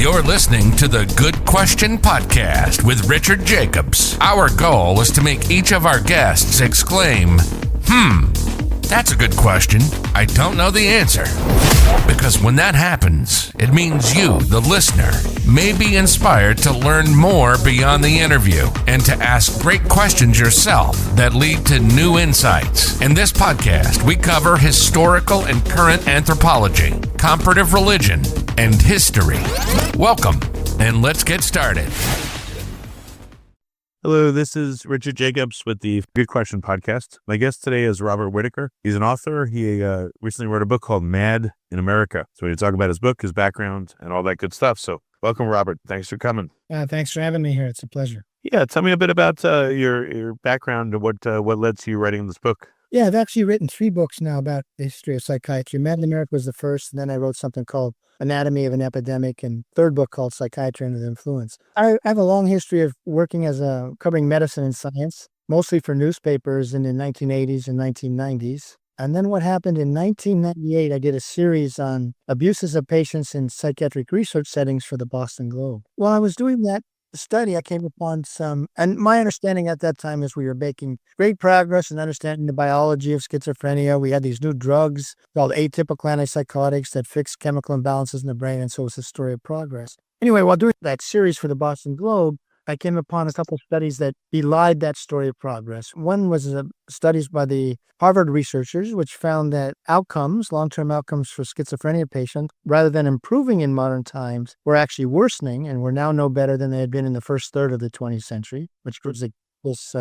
You're listening to the Good Question Podcast with Richard Jacobs. Our goal is to make each of our guests exclaim, that's a good question. I don't know the answer. Because when that happens, it means you, the listener, may be inspired to learn more beyond the interview and to ask great questions yourself that lead to new insights. In this podcast, we cover historical and current anthropology, comparative religion, and history. Welcome, and let's get started. Hello, this is Richard Jacobs with the Good Question Podcast. My guest today is Robert Whitaker. He's an author. He recently wrote a book called Mad in America. So we talk about his book, his background, and all that good stuff. So welcome, Robert. Thanks for coming. Thanks for having me here. It's a pleasure. Yeah, tell me a bit about your background and what led to you writing this book. Yeah, I've actually written 3 books now about the history of psychiatry. Mad in America was the first, and then I wrote something called Anatomy of an Epidemic, and third book called Psychiatry Under the Influence. I have a long history of working covering medicine and science, mostly for newspapers in the 1980s and 1990s. And then what happened in 1998, I did a series on abuses of patients in psychiatric research settings for the Boston Globe. While I was doing that study, I came upon and my understanding at that time is we were making great progress in understanding the biology of schizophrenia. We had these new drugs called atypical antipsychotics that fix chemical imbalances in the brain, and so it was a story of progress. Anyway, while doing that series for the Boston Globe, I came upon a couple of studies that belied that story of progress. One was studies by the Harvard researchers, which found that long-term outcomes for schizophrenia patients, rather than improving in modern times, were actually worsening and were now no better than they had been in the first third of the 20th century, which proves this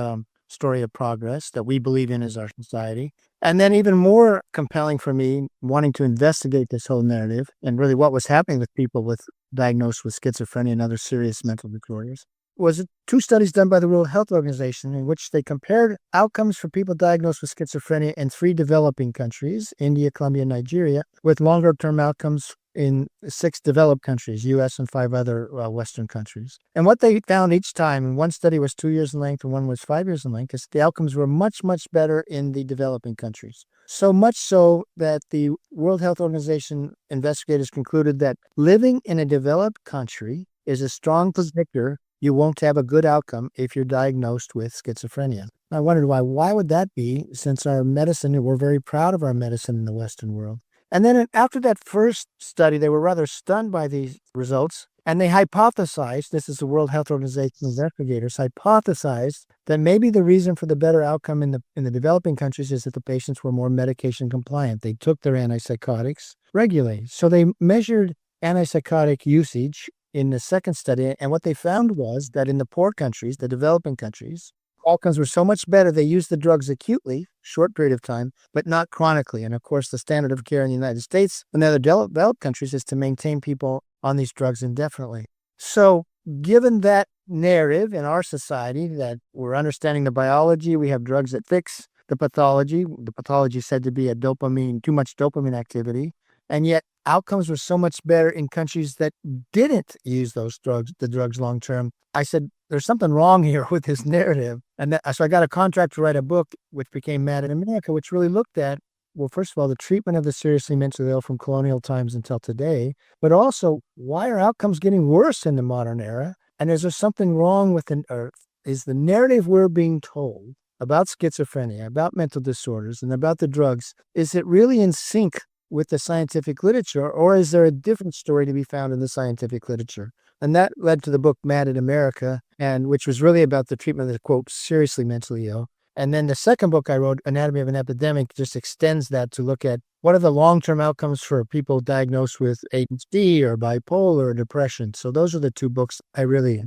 story of progress that we believe in as our society. And then even more compelling for me, wanting to investigate this whole narrative and really what was happening with people diagnosed with schizophrenia and other serious mental disorders, was 2 studies done by the World Health Organization in which they compared outcomes for people diagnosed with schizophrenia in 3 developing countries, India, Colombia, and Nigeria, with longer-term outcomes in 6 developed countries, U.S. and 5 other Western countries. And what they found each time, and one study was 2 years in length and one was 5 years in length, is the outcomes were much, much better in the developing countries. So much so that the World Health Organization investigators concluded that living in a developed country is a strong predictor you won't have a good outcome if you're diagnosed with schizophrenia. I wondered why. Why would that be, since our medicine, we're very proud of our medicine in the Western world? And then after that first study, they were rather stunned by these results, and they hypothesized, this is the World Health Organization investigators, hypothesized that maybe the reason for the better outcome in the developing countries is that the patients were more medication compliant. They took their antipsychotics regularly. So they measured antipsychotic usage in the second study, and what they found was that in the poor countries, the developing countries, outcomes were so much better, they used the drugs acutely, short period of time, but not chronically. And of course, the standard of care in the United States and the other developed countries is to maintain people on these drugs indefinitely. So given that narrative in our society, that we're understanding the biology, we have drugs that fix the pathology is said to be too much dopamine activity, and yet outcomes were so much better in countries that didn't use the drugs long term. I said, there's something wrong here with this narrative. And so I got a contract to write a book, which became Mad in America, which really looked at, well, first of all, the treatment of the seriously mentally ill from colonial times until today, but also why are outcomes getting worse in the modern era? And is there something wrong with is the narrative we're being told about schizophrenia, about mental disorders, and about the drugs, is it really in sync with the scientific literature, or is there a different story to be found in the scientific literature? And that led to the book Mad in America, which was really about the treatment of the, quote, seriously mentally ill. And then the second book I wrote, Anatomy of an Epidemic, just extends that to look at what are the long-term outcomes for people diagnosed with ADHD or bipolar or depression. So those are the 2 books I really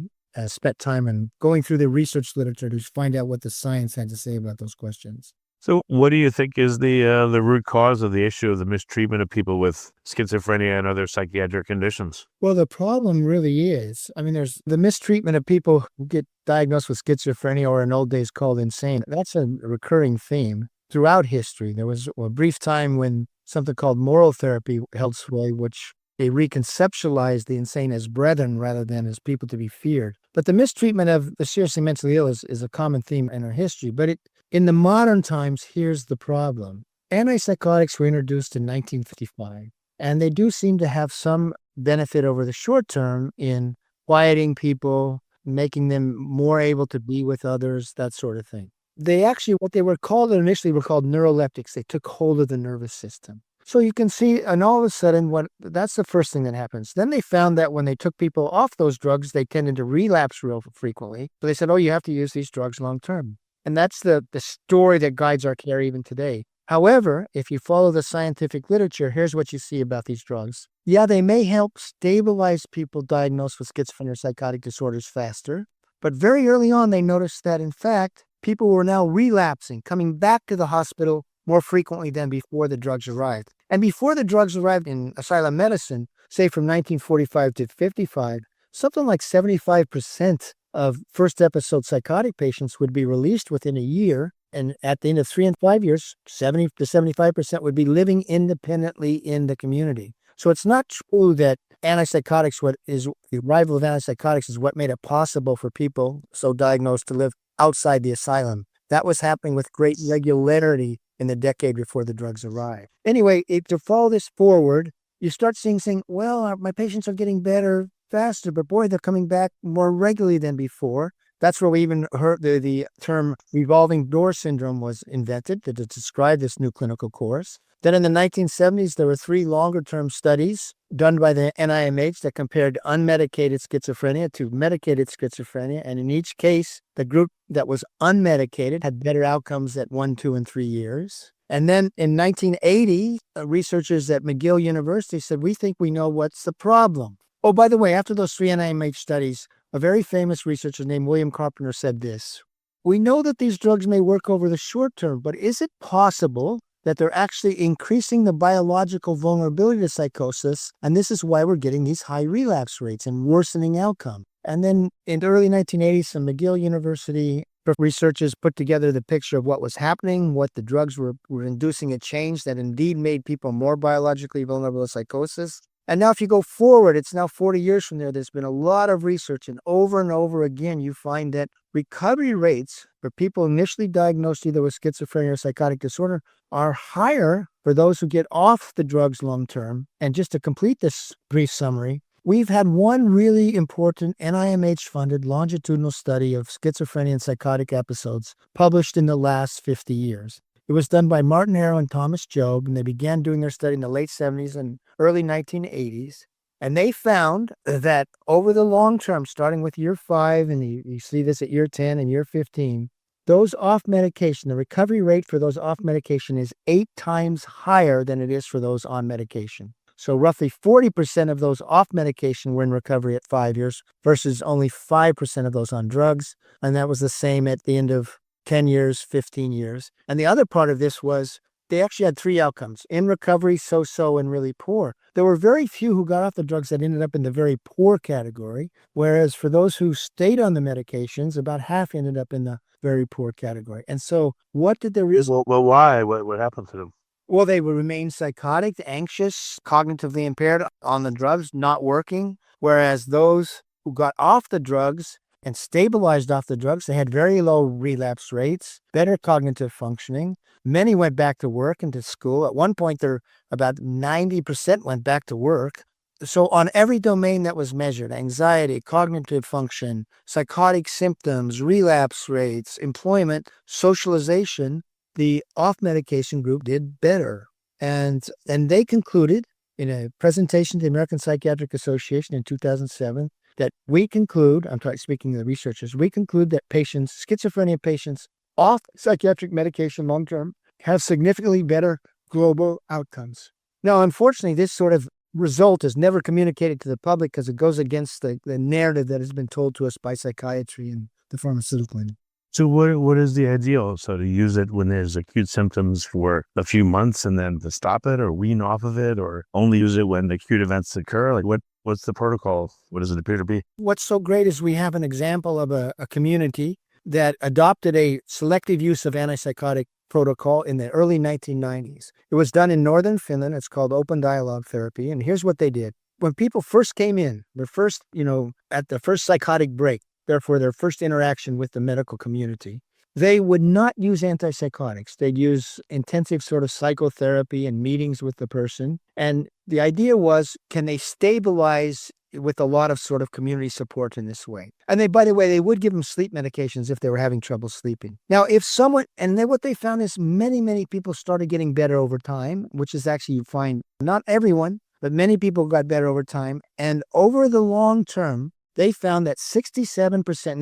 spent time in going through the research literature to find out what the science had to say about those questions. So what do you think is the root cause of the issue of the mistreatment of people with schizophrenia and other psychiatric conditions? Well, the problem really is, there's the mistreatment of people who get diagnosed with schizophrenia, or in old days called insane. That's a recurring theme throughout history. There was a brief time when something called moral therapy held sway, which they reconceptualized the insane as brethren rather than as people to be feared. But the mistreatment of the seriously mentally ill is a common theme in our history. But in the modern times, here's the problem. Antipsychotics were introduced in 1955. And they do seem to have some benefit over the short term in quieting people, making them more able to be with others, that sort of thing. They actually, what they were called initially were called neuroleptics. They took hold of the nervous system. So you can see, and all of a sudden, that's the first thing that happens. Then they found that when they took people off those drugs, they tended to relapse real frequently. So they said, oh, you have to use these drugs long term. And that's the story that guides our care even today. However, if you follow the scientific literature, here's what you see about these drugs. Yeah, they may help stabilize people diagnosed with schizophrenia or psychotic disorders faster. But very early on, they noticed that, in fact, people were now relapsing, coming back to the hospital more frequently than before the drugs arrived. And before the drugs arrived in asylum medicine, say from 1945 to 55, something like 75% of first episode psychotic patients would be released within a year. And at the end of 3 and 5 years, 70 to 75% would be living independently in the community. So it's not true that antipsychotics, the arrival of antipsychotics is what made it possible for people so diagnosed to live outside the asylum. That was happening with great regularity in the decade before the drugs arrived. Anyway, to follow this forward, you start saying, well, my patients are getting better faster, but boy, they're coming back more regularly than before. That's where we even heard the term revolving door syndrome was invented to describe this new clinical course. Then in the 1970s, there were 3 longer-term studies done by the NIMH that compared unmedicated schizophrenia to medicated schizophrenia. And in each case, the group that was unmedicated had better outcomes at 1, 2, and 3 years. And then in 1980, researchers at McGill University said, we think we know what's the problem. Oh, by the way, after those 3 NIMH studies, a very famous researcher named William Carpenter said this: we know that these drugs may work over the short term, but is it possible that they're actually increasing the biological vulnerability to psychosis? And this is why we're getting these high relapse rates and worsening outcome. And then in the early 1980s, some McGill University researchers put together the picture of what was happening, what the drugs were inducing a change that indeed made people more biologically vulnerable to psychosis. And now if you go forward, it's now 40 years from there, there's been a lot of research, and over again, you find that recovery rates for people initially diagnosed either with schizophrenia or psychotic disorder are higher for those who get off the drugs long term. And just to complete this brief summary, we've had one really important NIMH-funded longitudinal study of schizophrenia and psychotic episodes published in the last 50 years. It was done by Martin Harrow and Thomas Jobe, and they began doing their study in the late 70s and early 1980s. And they found that over the long term, starting with year 5, and you see this at year 10 and year 15, those off medication, the recovery rate for those off medication is 8 times higher than it is for those on medication. So roughly 40% of those off medication were in recovery at 5 years versus only 5% of those on drugs. And that was the same at the end of 10 years, 15 years. And the other part of this was they actually had 3 outcomes: in recovery, so-so, and really poor. There were very few who got off the drugs that ended up in the very poor category, whereas for those who stayed on the medications, about half ended up in the very poor category. And so what did the reason? Well, why? What happened to them? Well, they would remain psychotic, anxious, cognitively impaired on the drugs, not working, whereas those who got off the drugs and stabilized off the drugs, they had very low relapse rates, better cognitive functioning. Many went back to work and to school. At one point, about 90% went back to work. So on every domain that was measured, anxiety, cognitive function, psychotic symptoms, relapse rates, employment, socialization, the off-medication group did better. And they concluded in a presentation to the American Psychiatric Association in 2007 that we conclude, speaking to the researchers, we conclude that schizophrenia patients off psychiatric medication long-term have significantly better global outcomes. Now, unfortunately, this sort of result is never communicated to the public because it goes against the narrative that has been told to us by psychiatry and the pharmaceutical industry. So what is the ideal? So to use it when there's acute symptoms for a few months and then to stop it or wean off of it, or only use it when acute events occur? Like what's the protocol? What does it appear to be? What's so great is we have an example of a community that adopted a selective use of antipsychotic protocol in the early 1990s. It was done in northern Finland. It's called open dialogue therapy. And here's what they did. When people first came in, at the first psychotic break, therefore their first interaction with the medical community, they would not use antipsychotics. They'd use intensive sort of psychotherapy and meetings with the person. And the idea was, can they stabilize with a lot of sort of community support in this way? And they, by the way, they would give them sleep medications if they were having trouble sleeping. Now, if someone, and then what they found is many people started getting better over time, which is actually, you find not everyone, but many people got better over time. And over the long term, they found that 67%, and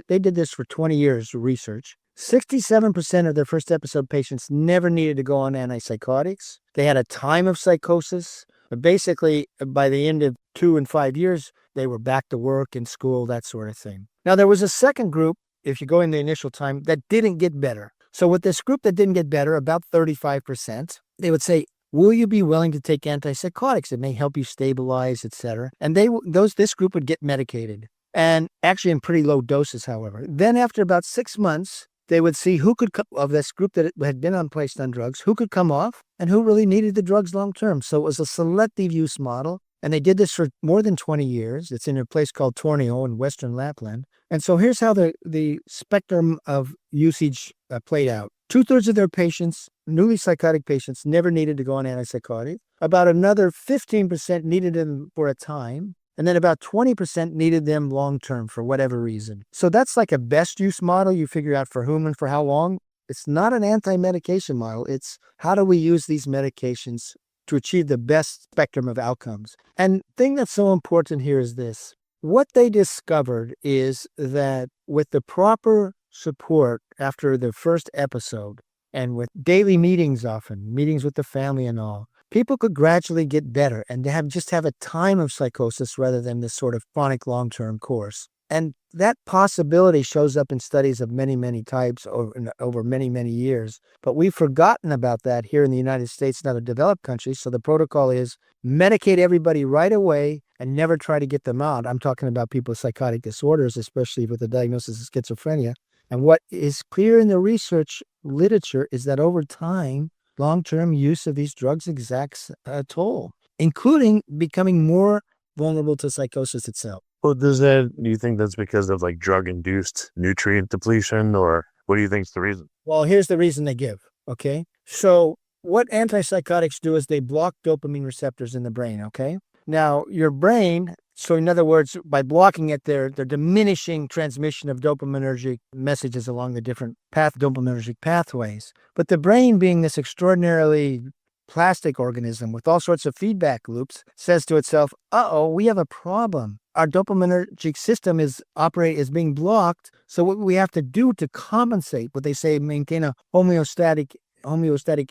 they did this for 20 years of research, 67% of their first episode patients never needed to go on antipsychotics. They had a time of psychosis, but basically by the end of 2 and 5 years, they were back to work and school, that sort of thing. Now, there was a second group, if you go in the initial time, that didn't get better. So with this group that didn't get better, about 35%, they would say, will you be willing to take antipsychotics? It may help you stabilize, etc. And this group would get medicated, and actually in pretty low doses, however. Then after about 6 months, they would see who could, of this group that had been placed on drugs, who could come off and who really needed the drugs long term. So it was a selective use model. And they did this for more than 20 years. It's in a place called Tornio in Western Lapland. And so here's how the spectrum of usage played out. 2/3 of their patients, newly psychotic patients, never needed to go on antipsychotic. About another 15% needed them for a time. And then about 20% needed them long-term for whatever reason. So that's like a best use model. You figure out for whom and for how long. It's not an anti-medication model. It's how do we use these medications to achieve the best spectrum of outcomes. And the thing that's so important here is this. What they discovered is that with the proper support after the first episode, and with daily meetings often, meetings with the family and all, people could gradually get better and just have a time of psychosis rather than this sort of chronic long-term course. And that possibility shows up in studies of many types over many years. But we've forgotten about that here in the United States and other developed countries. So the protocol is medicate everybody right away and never try to get them out. I'm talking about people with psychotic disorders, especially with the diagnosis of schizophrenia. And what is clear in the research literature is that over time, long-term use of these drugs exacts a toll, including becoming more vulnerable to psychosis itself. Well, do you think that's because of like drug-induced nutrient depletion, or what do you think is the reason? Well, here's the reason they give, okay? So what antipsychotics do is they block dopamine receptors in the brain, okay? Now, your brain, so in other words, by blocking it, they're diminishing transmission of dopaminergic messages along the different dopaminergic pathways. But the brain, being this extraordinarily plastic organism with all sorts of feedback loops, says to itself, we have a problem. Our dopaminergic system is being blocked. So what we have to do to compensate, what they say, maintain a homeostatic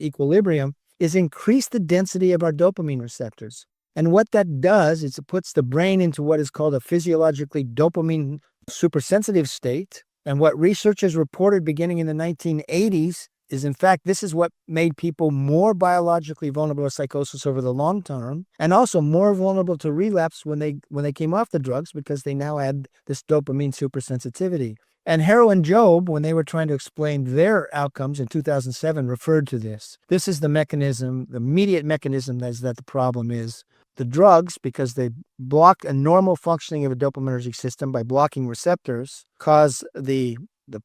equilibrium, is increase the density of our dopamine receptors. And what that does is it puts the brain into what is called a physiologically dopamine supersensitive state. And what researchers reported beginning in the 1980s is, in fact, this is what made people more biologically vulnerable to psychosis over the long term, and also more vulnerable to relapse when they came off the drugs, because they now had this dopamine supersensitivity. And Harrow and Jobe, when they were trying to explain their outcomes in 2007, referred to this. This is the mechanism, the immediate mechanism that the problem is. The drugs, because they block a normal functioning of a dopaminergic system by blocking receptors, cause the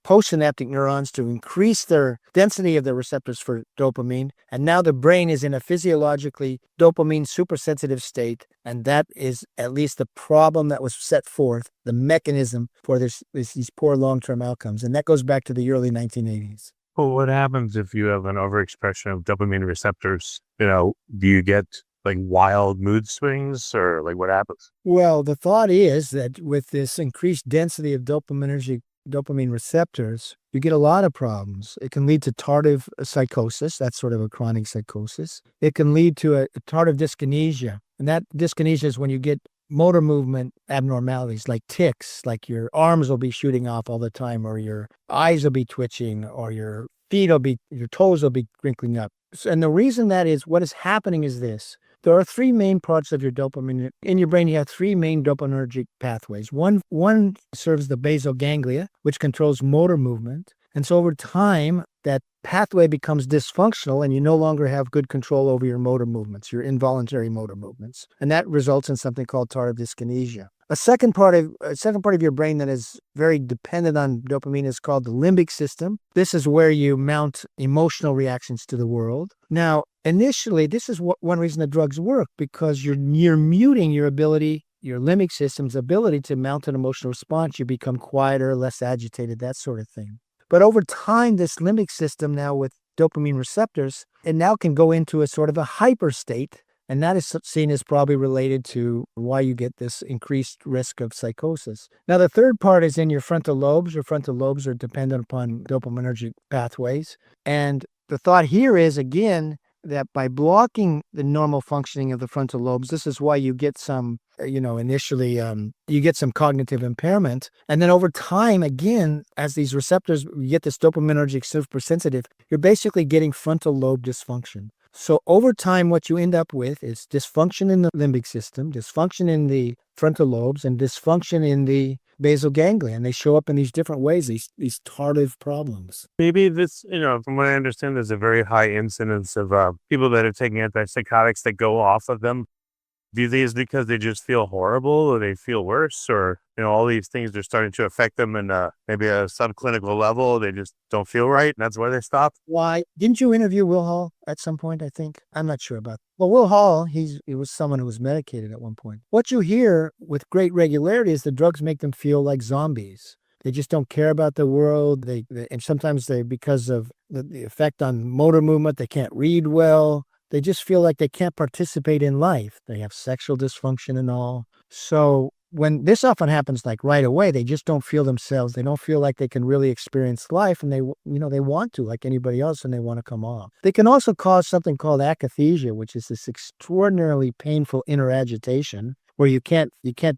postsynaptic neurons to increase their density of the receptors for dopamine. And now the brain is in a physiologically dopamine supersensitive state. And that is at least the problem that was set forth, the mechanism for these poor long-term outcomes. And that goes back to the early 1980s. Well, what happens if you have an overexpression of dopamine receptors? Do you get like wild mood swings, or like what happens? Well, the thought is that with this increased density of dopamine receptors, you get a lot of problems. It can lead to tardive psychosis. That's sort of a chronic psychosis. It can lead to a tardive dyskinesia. And that dyskinesia is when you get motor movement abnormalities like tics, like your arms will be shooting off all the time, or your eyes will be twitching, or your toes will be crinkling up. And the reason that is, what is happening is this. There are three main parts of your dopamine. In your brain, you have three main dopaminergic pathways. One serves the basal ganglia, which controls motor movement. And so over time, that pathway becomes dysfunctional and you no longer have good control over your motor movements, your involuntary motor movements. And that results in something called tardive dyskinesia. A second part of your brain that is very dependent on dopamine is called the limbic system. This is where you mount emotional reactions to the world. Now, initially, this is one reason the drugs work, because you're muting your limbic system's ability to mount an emotional response. You become quieter, less agitated, that sort of thing. But over time, this limbic system now with dopamine receptors, it now can go into a sort of a hyper state. And that is seen as probably related to why you get this increased risk of psychosis. Now, the third part is in your frontal lobes. Your frontal lobes are dependent upon dopaminergic pathways. And the thought here is, again, that by blocking the normal functioning of the frontal lobes, this is why you get some, initially you get some cognitive impairment. And then over time, again, as these receptors, you get this dopaminergic supersensitive, you're basically getting frontal lobe dysfunction. So over time, what you end up with is dysfunction in the limbic system, dysfunction in the frontal lobes, and dysfunction in the basal ganglia. And they show up in these different ways, these tardive problems. Maybe this, from what I understand, there's a very high incidence of people that are taking antipsychotics that go off of them. Do you think it's because they just feel horrible, or they feel worse, or, all these things are starting to affect them in maybe a subclinical level? They just don't feel right, and that's why they stop? Why? Didn't you interview Will Hall at some point, I think? I'm not sure about that. Well, Will Hall, he was someone who was medicated at one point. What you hear with great regularity is the drugs make them feel like zombies. They just don't care about the world. And sometimes because of the effect on motor movement, they can't read well. They just feel like they can't participate in life. They have sexual dysfunction and all. So when this often happens like right away, they just don't feel themselves. They don't feel like they can really experience life, and they want to, like anybody else, and they want to come off. They can also cause something called akathisia, which is this extraordinarily painful inner agitation where you can't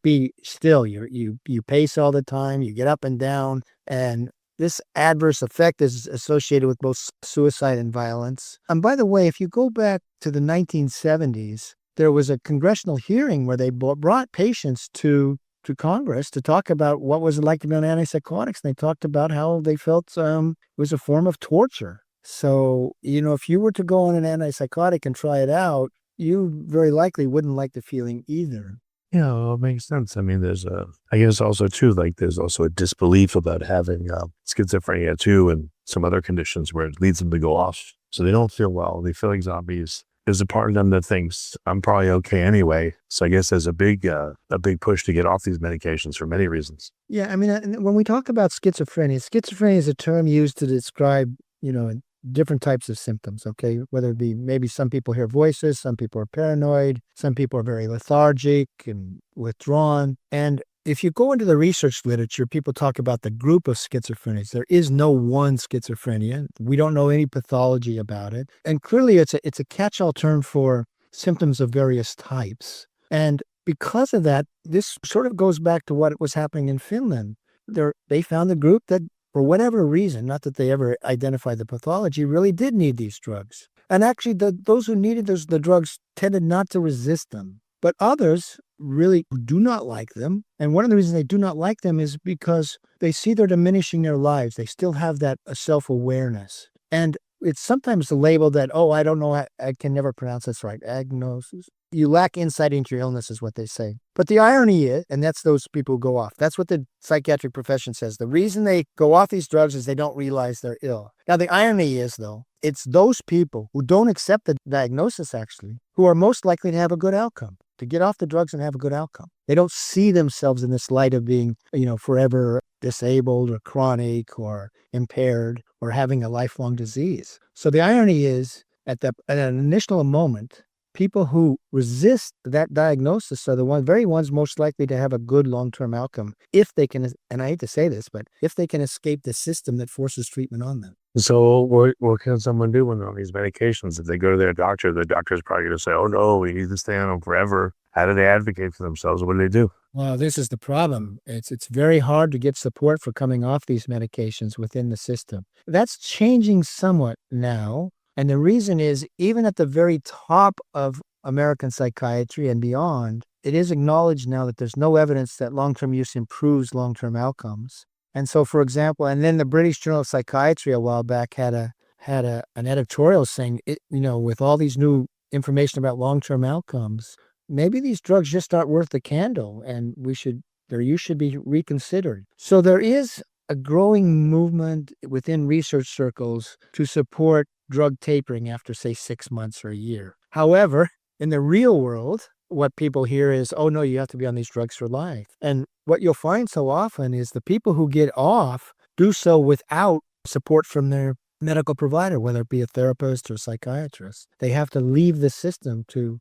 be still. You pace all the time. You get up and down, and this adverse effect is associated with both suicide and violence. And by the way, if you go back to the 1970s, there was a congressional hearing where they brought patients to Congress to talk about what was it like to be on antipsychotics. And they talked about how they felt it was a form of torture. So, if you were to go on an antipsychotic and try it out, you very likely wouldn't like the feeling either. Yeah, it makes sense. I mean, I guess also too, there's also a disbelief about having schizophrenia too, and some other conditions where it leads them to go off. So they don't feel well. They feel like zombies. There's a part of them that thinks I'm probably okay anyway. So I guess there's a big push to get off these medications for many reasons. Yeah, I mean, when we talk about schizophrenia is a term used to describe, different types of symptoms, okay? Whether it be maybe some people hear voices, some people are paranoid, some people are very lethargic and withdrawn. And if you go into the research literature, people talk about the group of schizophrenics. There is no one schizophrenia. We don't know any pathology about it. And clearly it's a catch-all term for symptoms of various types. And because of that, this sort of goes back to what was happening in Finland. They found a group that, for whatever reason, not that they ever identified the pathology, really did need these drugs. And actually, those who needed the drugs tended not to resist them. But others really do not like them. And one of the reasons they do not like them is because they see they're diminishing their lives. They still have that self-awareness. And it's sometimes the label that, I don't know, I can never pronounce this right, agnosis. You lack insight into your illness is what they say. But the irony is, and that's those people who go off. That's what the psychiatric profession says. The reason they go off these drugs is they don't realize they're ill. Now, the irony is, though, it's those people who don't accept the diagnosis, actually, who are most likely to have a good outcome, to get off the drugs and have a good outcome. They don't see themselves in this light of being, forever disabled or chronic or impaired or having a lifelong disease. So the irony is, at an initial moment, people who resist that diagnosis are the very ones most likely to have a good long-term outcome if they can, and I hate to say this, but if they can escape the system that forces treatment on them. So what can someone do when they're on these medications? If they go to their doctor, the doctor's probably going to say, oh no, we need to stay on them forever. How do they advocate for themselves? What do they do? Well, this is the problem. It's very hard to get support for coming off these medications within the system. That's changing somewhat now. And the reason is, even at the very top of American psychiatry and beyond, it is acknowledged now that there's no evidence that long-term use improves long-term outcomes. And so, for example, and then the British Journal of Psychiatry a while back had an editorial saying, with all these new information about long-term outcomes, maybe these drugs just aren't worth the candle, and their use should be reconsidered. So there is a growing movement within research circles to support drug tapering after, say, 6 months or a year. However, in the real world, what people hear is, oh no, you have to be on these drugs for life. And what you'll find so often is the people who get off do so without support from their medical provider, whether it be a therapist or a psychiatrist. They have to leave the system to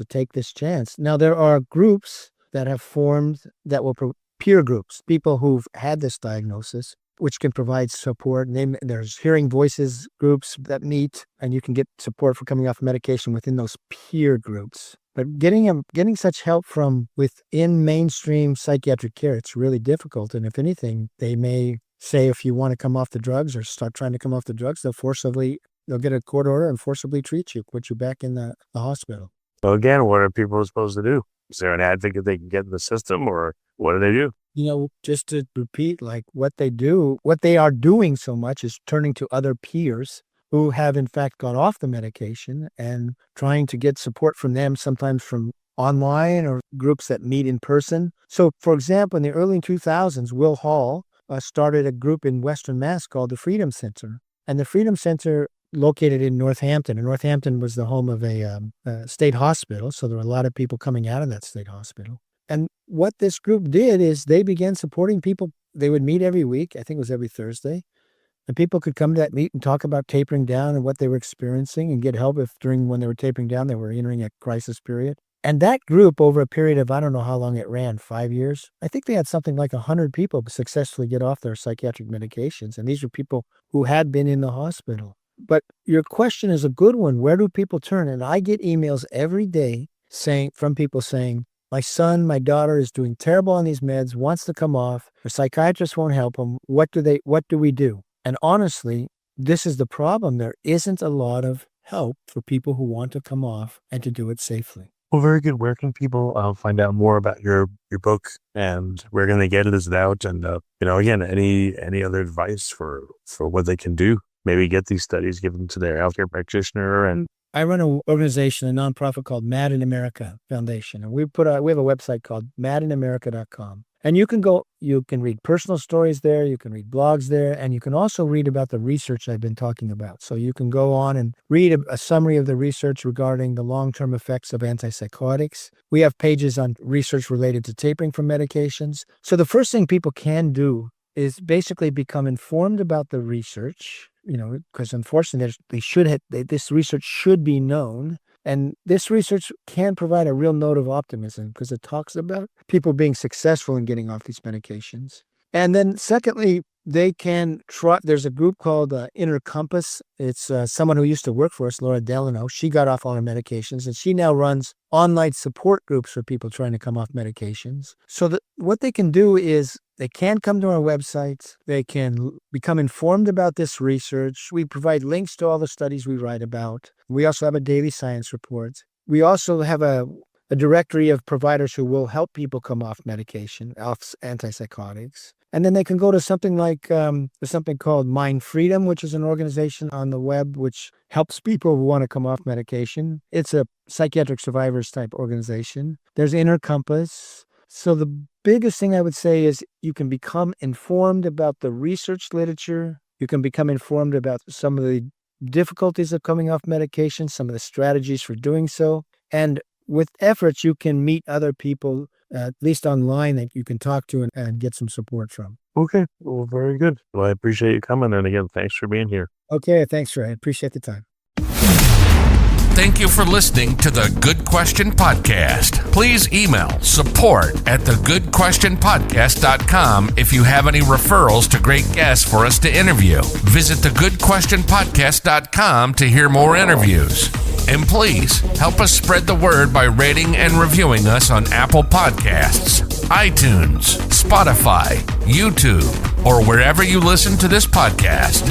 take this chance. Now, there are groups that have formed that will peer groups, people who've had this diagnosis, which can provide support. There's hearing voices groups that meet, and you can get support for coming off medication within those peer groups. But getting such help from within mainstream psychiatric care, it's really difficult. And if anything, they may say, if you want to come off the drugs or start trying to come off the drugs, they'll get a court order and forcibly treat you, put you back in the hospital. So again, what are people supposed to do? Is there an advocate they can get in the system, or what do they do? Just to repeat, like what they are doing so much is turning to other peers who have in fact gone off the medication and trying to get support from them, sometimes from online or groups that meet in person. So, for example, in the early 2000s, Will Hall started a group in Western Mass called the Freedom Center. And the Freedom Center located in Northampton, and Northampton was the home of a state hospital, so there were a lot of people coming out of that state hospital. And what this group did is they began supporting people. They would meet every week, I think it was every Thursday, and people could come to that meet and talk about tapering down and what they were experiencing and get help if when they were tapering down, they were entering a crisis period. And that group, over a period of, I don't know how long it ran, 5 years, I think they had something like 100 people successfully get off their psychiatric medications. And these were people who had been in the hospital. But your question is a good one. Where do people turn? And I get emails every day from people saying, my son, my daughter is doing terrible on these meds, wants to come off. The psychiatrist won't help them. What do we do? And honestly, this is the problem. There isn't a lot of help for people who want to come off and to do it safely. Well, very good. Where can people find out more about your book, and where can they get it? Is it out? And again, any other advice for what they can do? Maybe get these studies given to their healthcare practitioner. And I run an organization, a nonprofit called Mad in America Foundation, and we have a website called madinamerica.com. And you can read personal stories there, you can read blogs there, and you can also read about the research I've been talking about. So you can go on and read a summary of the research regarding the long-term effects of antipsychotics. We have pages on research related to tapering from medications. So the first thing people can do is basically become informed about the research, because unfortunately this research should be known. And this research can provide a real note of optimism because it talks about people being successful in getting off these medications. And then secondly, they can try. There's a group called Inner Compass. It's someone who used to work for us, Laura Delano. She got off all her medications, and she now runs online support groups for people trying to come off medications. So what they can do is they can come to our website. They can become informed about this research. We provide links to all the studies we write about. We also have a daily science report. We also have a directory of providers who will help people come off medication, off antipsychotics. And then they can go to something like something called Mind Freedom, which is an organization on the web which helps people who want to come off medication. It's a psychiatric survivors type organization. There's Inner Compass. So the biggest thing I would say is you can become informed about the research literature. You can become informed about some of the difficulties of coming off medication, some of the strategies for doing so. And with efforts, you can meet other people, at least online, that you can talk to and get some support from. Okay. Well, very good. Well, I appreciate you coming. And again, thanks for being here. Okay. Thanks, Ray. I appreciate the time. Thank you for listening to the Good Question Podcast. Please email support@thegoodquestionpodcast.com if you have any referrals to great guests for us to interview. Visit thegoodquestionpodcast.com to hear more interviews. And please help us spread the word by rating and reviewing us on Apple Podcasts, iTunes, Spotify, YouTube, or wherever you listen to this podcast.